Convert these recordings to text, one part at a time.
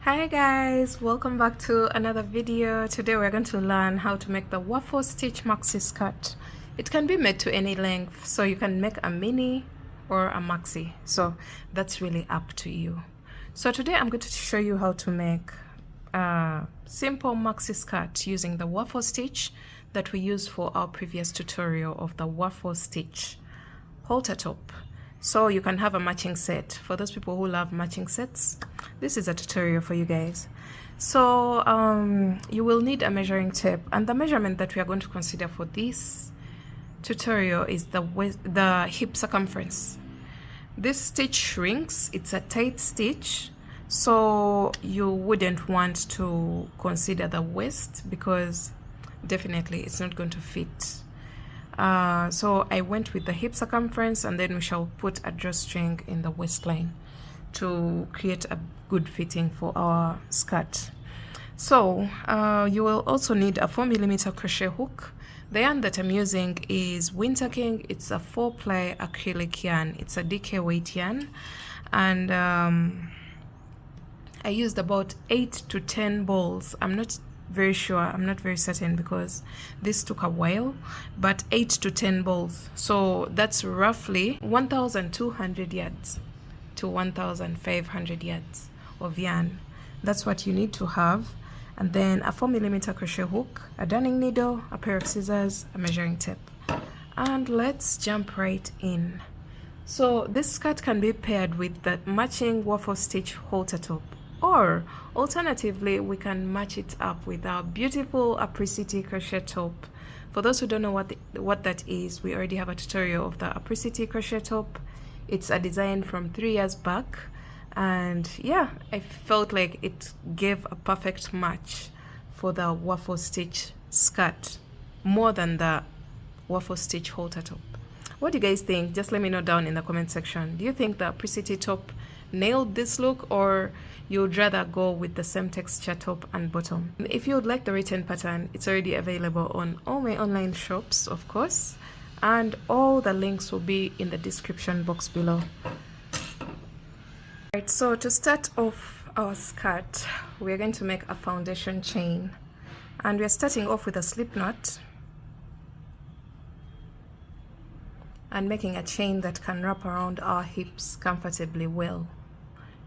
Hi guys, welcome back to another video. Today we're going to learn how to make the waffle stitch maxi skirt. It can be made to any length, so you can make a mini or a maxi, so that's really up to you. So today I'm going to show you how to make a simple maxi skirt using the waffle stitch that we used for our previous tutorial of the waffle stitch halter top. So you can have a matching set. For those people who love matching sets, this is a tutorial for you guys. So you will need a measuring tape, and the measurement that we are going to consider for this tutorial is the hip circumference. This stitch shrinks, it's a tight stitch, so you wouldn't want to consider the waist because definitely it's not going to fit. So I went with the hip circumference, and then we shall put a drawstring in the waistline to create a good fitting for our skirt. So you will also need a 4mm crochet hook. The yarn that I'm using is Winter King. It's a 4-ply acrylic yarn. It's a DK weight yarn, and I used about 8 to 10 balls. I'm not very sure, I'm not very certain because this took a while, but 8 to 10 balls, so that's roughly 1,200 yards to 1,500 yards of yarn. That's what you need to have, and then a 4mm crochet hook, a darning needle, a pair of scissors, a measuring tape, and let's jump right in. So this skirt can be paired with the matching waffle stitch halter top, or alternatively we can match it up with our beautiful apricity crochet top. For those who don't know what that is, we already have a tutorial of the apricity crochet top. It's a design from 3 years back, and yeah, I felt like it gave a perfect match for the waffle stitch skirt more than the waffle stitch halter top. What do you guys think? Just let me know down in the comment section. Do you think the apricity top nailed this look, or you'd rather go with the same texture top and bottom? If you would like the written pattern, it's already available on all my online shops, of course, and all the links will be in the description box below. Right, so to start off our skirt, we're going to make a foundation chain, and we're starting off with a slip knot and making a chain that can wrap around our hips comfortably well.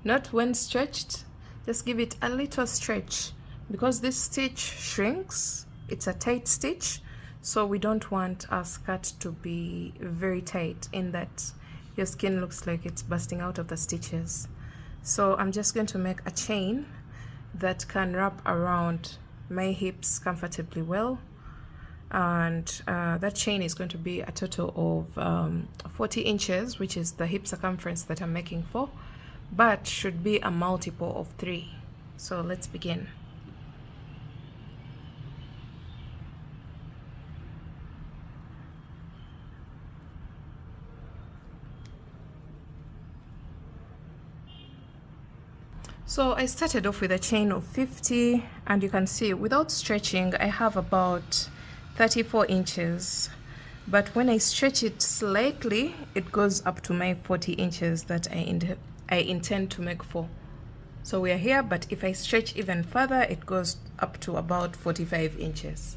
Not when stretched, just give it a little stretch, because this stitch shrinks. It's a tight stitch, so we don't want our skirt to be very tight in that your skin looks like it's bursting out of the stitches. So I'm just going to make a chain that can wrap around my hips comfortably well, and that chain is going to be a total of 40 inches, which is the hip circumference that I'm making for, but should be a multiple of 3. So let's begin. So I started off with a chain of 50, and you can see without stretching I have about 34 inches, but when I stretch it slightly it goes up to my 40 inches that I intend to make for. So we are here, but if I stretch even further it goes up to about 45 inches.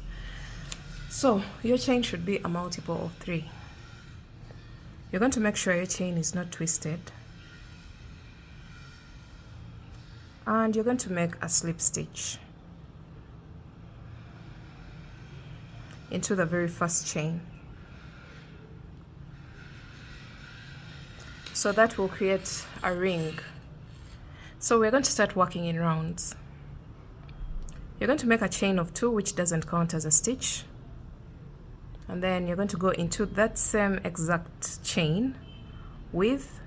So your chain should be a multiple of 3. You're going to make sure your chain is not twisted, and you're going to make a slip stitch into the very first chain. So that will create a ring. So we're going to start working in rounds. You're going to make a chain of 2, which doesn't count as a stitch, and then you're going to go into that same exact chain with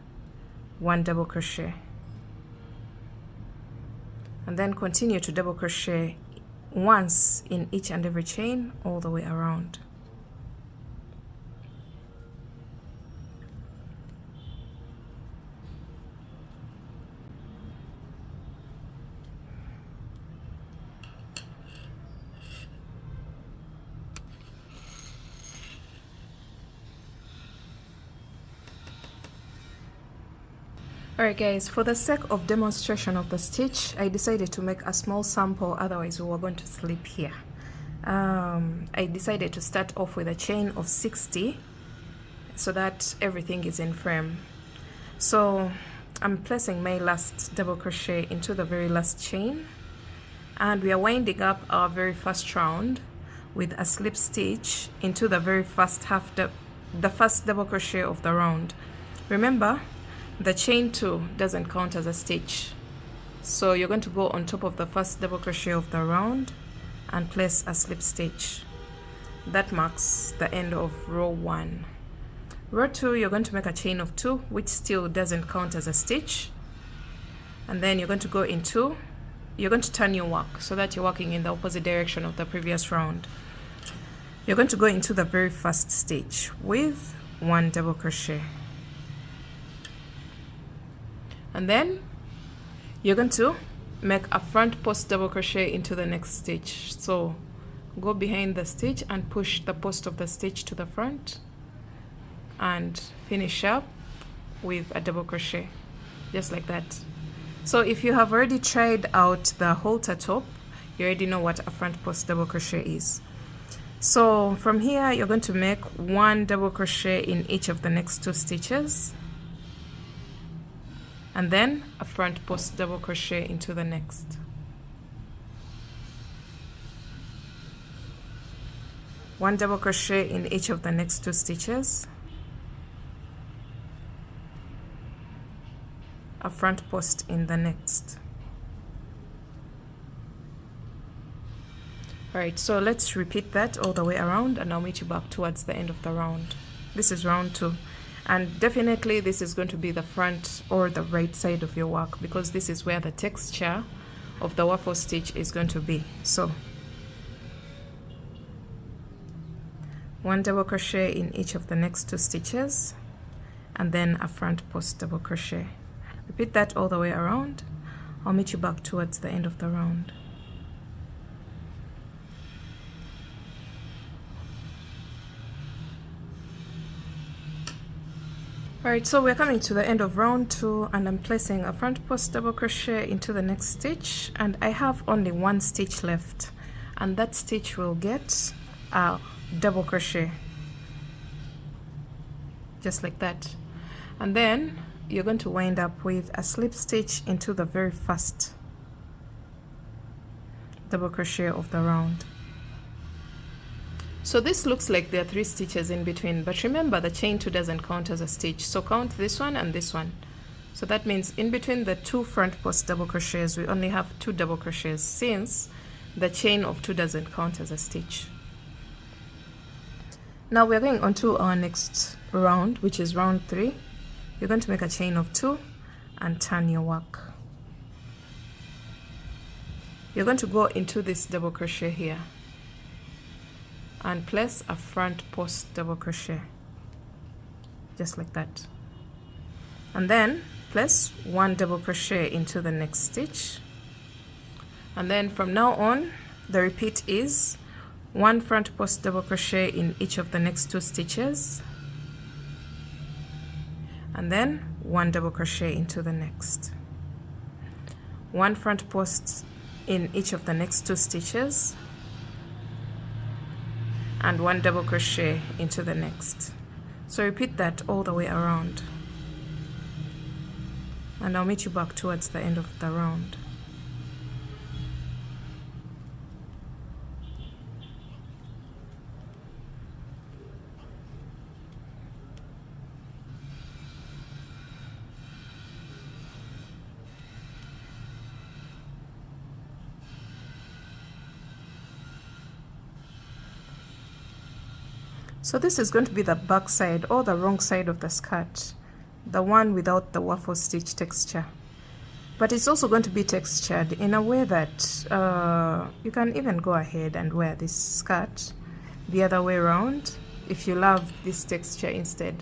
1 double crochet, and then continue to double crochet once in each and every chain all the way around. Alright guys, for the sake of demonstration of the stitch, I decided to make a small sample, otherwise we were going to sleep here. I decided to start off with a chain of 60 so that everything is in frame. So I'm placing my last double crochet into the very last chain, and we are winding up our very first round with a slip stitch into the very first the first double crochet of the round. Remember, the chain 2 doesn't count as a stitch, so you're going to go on top of the first double crochet of the round and place a slip stitch. That marks the end of row 1. Row 2, you're going to make a chain of 2, which still doesn't count as a stitch, and then you're going to go into, you're going to turn your work so that you're working in the opposite direction of the previous round. You're going to go into the very first stitch with 1 double crochet, and then you're going to make a front post double crochet into the next stitch. So go behind the stitch and push the post of the stitch to the front and finish up with a double crochet, just like that. So if you have already tried out the halter top, you already know what a front post double crochet is. So from here you're going to make 1 double crochet in each of the next 2 stitches, and then a front post double crochet into the next. One double crochet in each of the next 2 stitches, a front post in the next. Alright, so let's repeat that all the way around, and I'll meet you back towards the end of the round. This is round 2. And definitely this is going to be the front or the right side of your work, because this is where the texture of the waffle stitch is going to be. So 1 double crochet in each of the next 2 stitches, and then a front post double crochet. Repeat that all the way around. I'll meet you back towards the end of the round. Alright, so we're coming to the end of round 2, and I'm placing a front post double crochet into the next stitch, and I have only 1 stitch left, and that stitch will get a double crochet, just like that. And then you're going to wind up with a slip stitch into the very first double crochet of the round. So this looks like there are 3 stitches in between, but remember the chain 2 doesn't count as a stitch, so count this one and this one. So that means in between the 2 front post double crochets we only have 2 double crochets, since the chain of 2 doesn't count as a stitch. Now we're going on to our next round, which is round 3. You're going to make a chain of 2 and turn your work. You're going to go into this double crochet here and place a front post double crochet, just like that, and then place 1 double crochet into the next stitch, and then from now on the repeat is 1 front post double crochet in each of the next 2 stitches, and then 1 double crochet into the next, 1 front post in each of the next 2 stitches, and 1 double crochet into the next. So repeat that all the way around, and I'll meet you back towards the end of the round. So this is going to be the back side, or the wrong side of the skirt, the one without the waffle stitch texture. But it's also going to be textured in a way that you can even go ahead and wear this skirt the other way around if you love this texture instead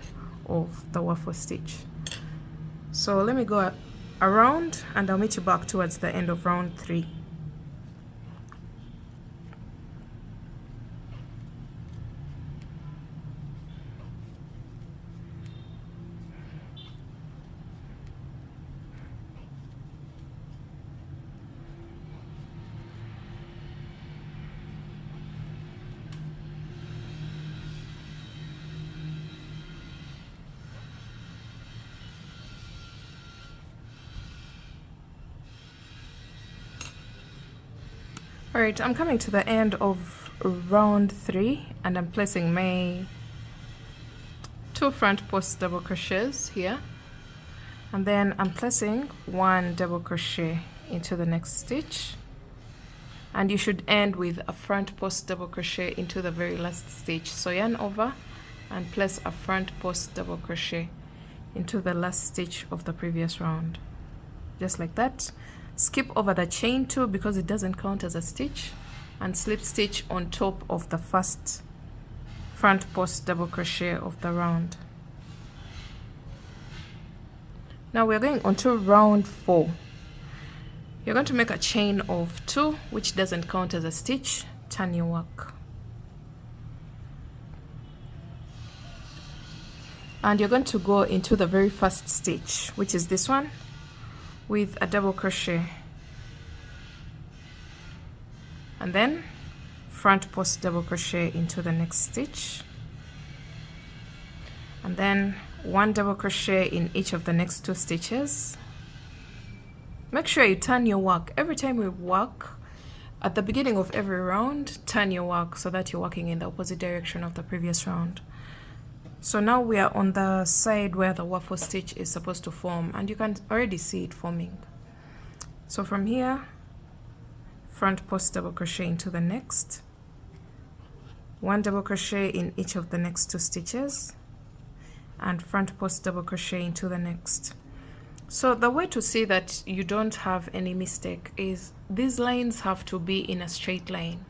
of the waffle stitch. So let me go around, and I'll meet you back towards the end of round 3. All right, I'm coming to the end of round 3 and I'm placing my 2 front post double crochets here, and then I'm placing 1 double crochet into the next stitch, and you should end with a front post double crochet into the very last stitch. So yarn over and place a front post double crochet into the last stitch of the previous round, just like that. Skip over the chain 2 because it doesn't count as a stitch, and slip stitch on top of the first front post double crochet of the round. Now we're going on to round 4. You're going to make a chain of 2, which doesn't count as a stitch. Turn your work, and you're going to go into the very first stitch, which is this one, with a double crochet, and then front post double crochet into the next stitch, and then 1 double crochet in each of the next 2 stitches. Make sure you turn your work every time we work. At the beginning of every round, turn your work so that you're working in the opposite direction of the previous round. So now we are on the side where the waffle stitch is supposed to form, and you can already see it forming. So from here, front post double crochet into the next, 1 double crochet in each of the next 2 stitches, and front post double crochet into the next. So the way to see that you don't have any mistake is these lines have to be in a straight line.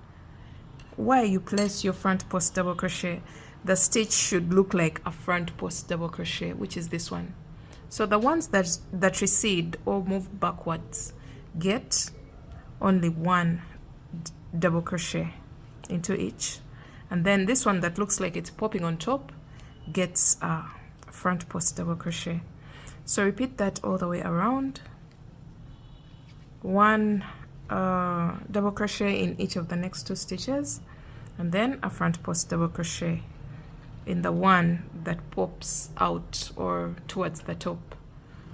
Where you place your front post double crochet, the stitch should look like a front post double crochet, which is this one. So the ones that recede or move backwards get only 1 double crochet into each, and then this one that looks like it's popping on top gets a front post double crochet. So repeat that all the way around. 1 double crochet in each of the next 2 stitches, and then a front post double crochet in the one that pops out or towards the top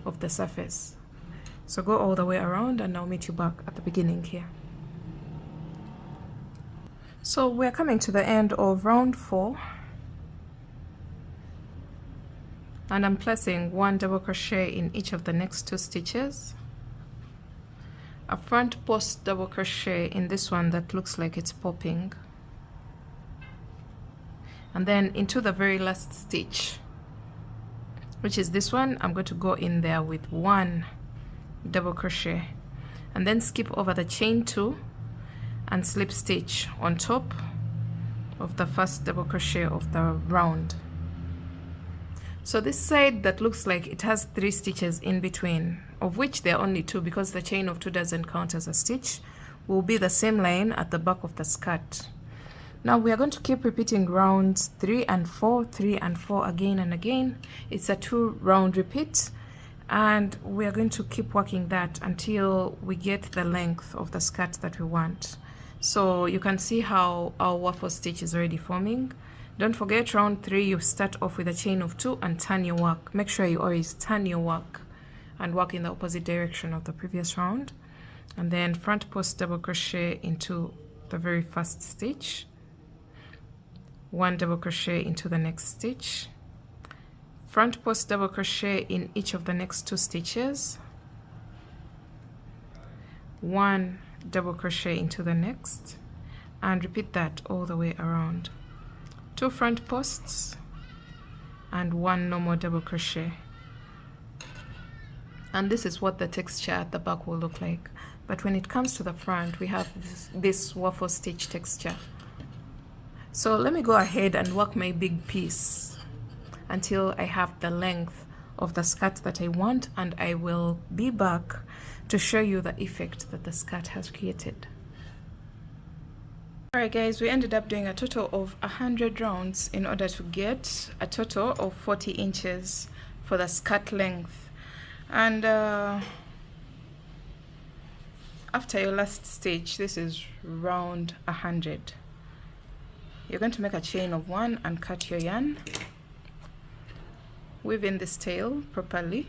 of the surface. So go all the way around, and I'll meet you back at the beginning here. So we're coming to the end of round 4, and I'm placing 1 double crochet in each of the next 2 stitches, a front post double crochet in this one that looks like it's popping, and then into the very last stitch, which is this one, I'm going to go in there with 1 double crochet, and then skip over the chain 2 and slip stitch on top of the first double crochet of the round. So this side that looks like it has 3 stitches in between, of which there are only 2 because the chain of 2 doesn't count as a stitch, will be the same line at the back of the skirt. Now we are going to keep repeating rounds 3 and 4, 3 and 4 again and again. It's a 2 round repeat, and we are going to keep working that until we get the length of the skirt that we want. So you can see how our waffle stitch is already forming. Don't forget, round 3 you start off with a chain of 2 and turn your work. Make sure you always turn your work and work in the opposite direction of the previous round, and then front post double crochet into the very first stitch, 1 double crochet into the next stitch, front post double crochet in each of the next 2 stitches, 1 double crochet into the next, and repeat that all the way around. 2 front posts and 1 normal double crochet, and this is what the texture at the back will look like. But when it comes to the front, we have this waffle stitch texture. So let me go ahead and work my big piece until I have the length of the skirt that I want, and I will be back to show you the effect that the skirt has created. Alright guys, we ended up doing a total of 100 rounds in order to get a total of 40 inches for the skirt length. And after your last stitch, this is round 100. You're going to make a chain of 1 and cut your yarn. Weave in this tail properly.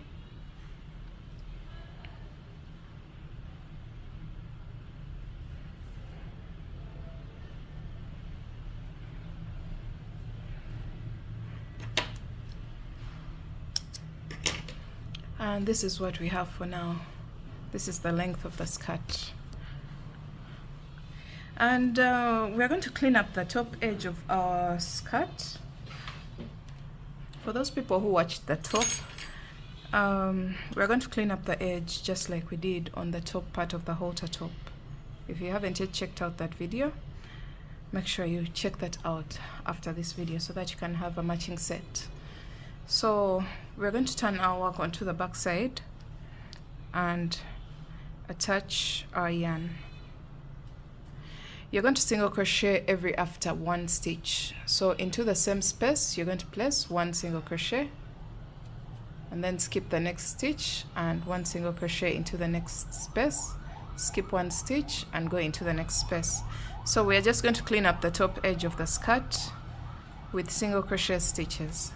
And this is what we have for now. This is the length of the skirt. And we're going to clean up the top edge of our skirt. For those people who watched the top, we're going to clean up the edge just like we did on the top part of the halter top. If you haven't yet checked out that video, make sure you check that out after this video so that you can have a matching set. So we're going to turn our work onto the back side and attach our yarn. You're going to single crochet every after one stitch. So into the same space, you're going to place one single crochet and then skip the next stitch and one single crochet into the next space, skip one stitch and go into the next space. So we're just going to clean up the top edge of the skirt with single crochet stitches.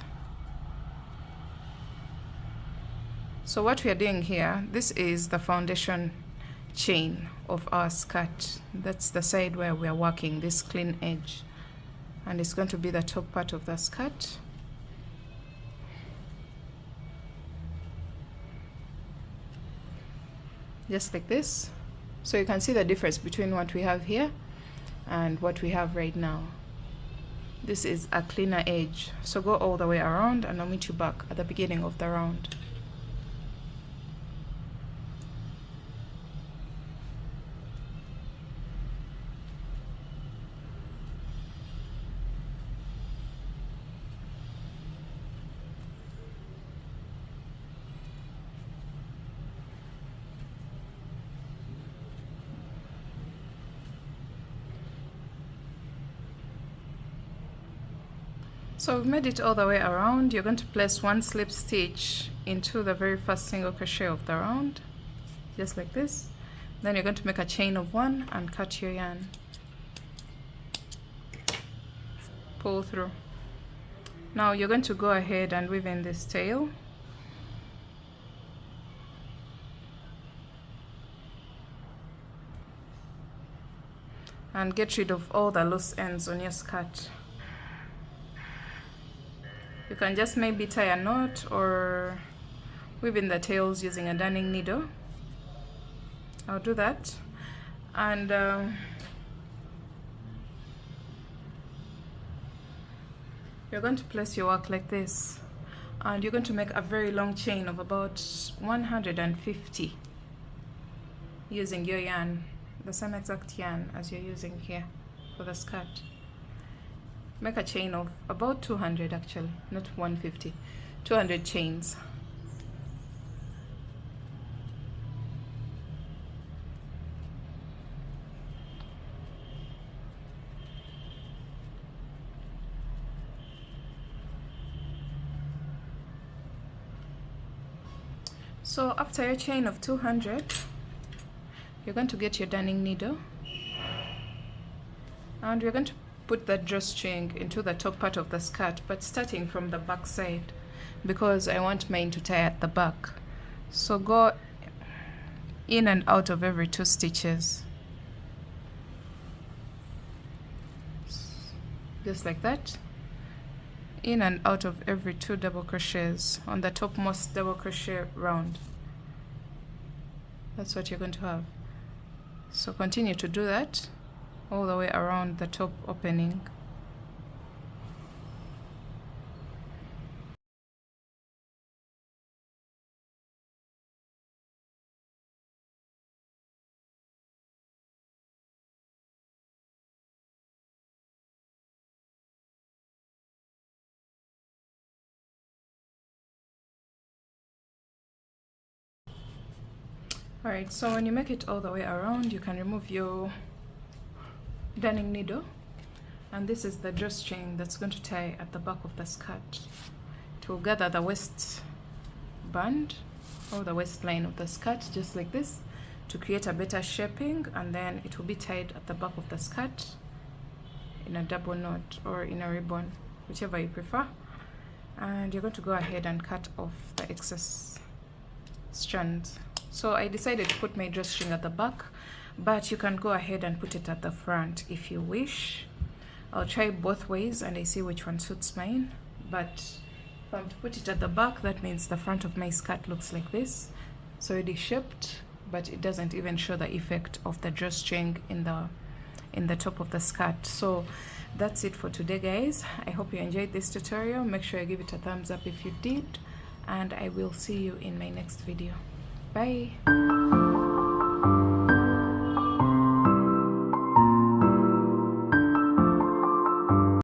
So what we are doing here, this is the foundation chain of our skirt. That's the side where we are working, this clean edge, and it's going to be the top part of the skirt. Just like this. So you can see the difference between what we have here and what we have right now. This is a cleaner edge. So go all the way around and I'll meet you back at the beginning of the round. So we've made it all the way around. You're going to place one slip stitch into the very first single crochet of the round, just like this. Then you're going to make a chain of one and cut your yarn. Pull through. Now you're going to go ahead and weave in this tail. And get rid of all the loose ends on your skirt. You can just maybe tie a knot or weave in the tails using a darning needle. I'll do that. And you're going to place your work like this. And you're going to make a very long chain of about 150 using your yarn, the same exact yarn as you're using here for the skirt. Make a chain of about 200 actually, not 150, 200 chains. So after your chain of 200, you're going to get your darning needle and we're going to put the drawstring into the top part of the skirt, but starting from the back side because I want mine to tie at the back. So go in and out of every 2 stitches, just like that. In and out of every 2 double crochets on the topmost double crochet round. That's what you're going to have. So continue to do that all the way around the top opening. Alright, so when you make it all the way around, you can remove your darning needle, and this is the drawstring that's going to tie at the back of the skirt. It will gather the waist band or the waistline of the skirt just like this to create a better shaping, and then it will be tied at the back of the skirt in a double knot or in a ribbon, whichever you prefer. And you're going to go ahead and cut off the excess strands. So I decided to put my drawstring at the back, but you can go ahead and put it at the front if you wish. I'll try both ways and I see which one suits mine, but If I'm to put it at the back, that means the front of my skirt looks like this. So it is shaped, but it doesn't even show the effect of the drawstring in the top of the skirt. So that's it for today, guys. I hope you enjoyed this tutorial. Make sure you give it a thumbs up if you did, and I will see you in my next video. Bye.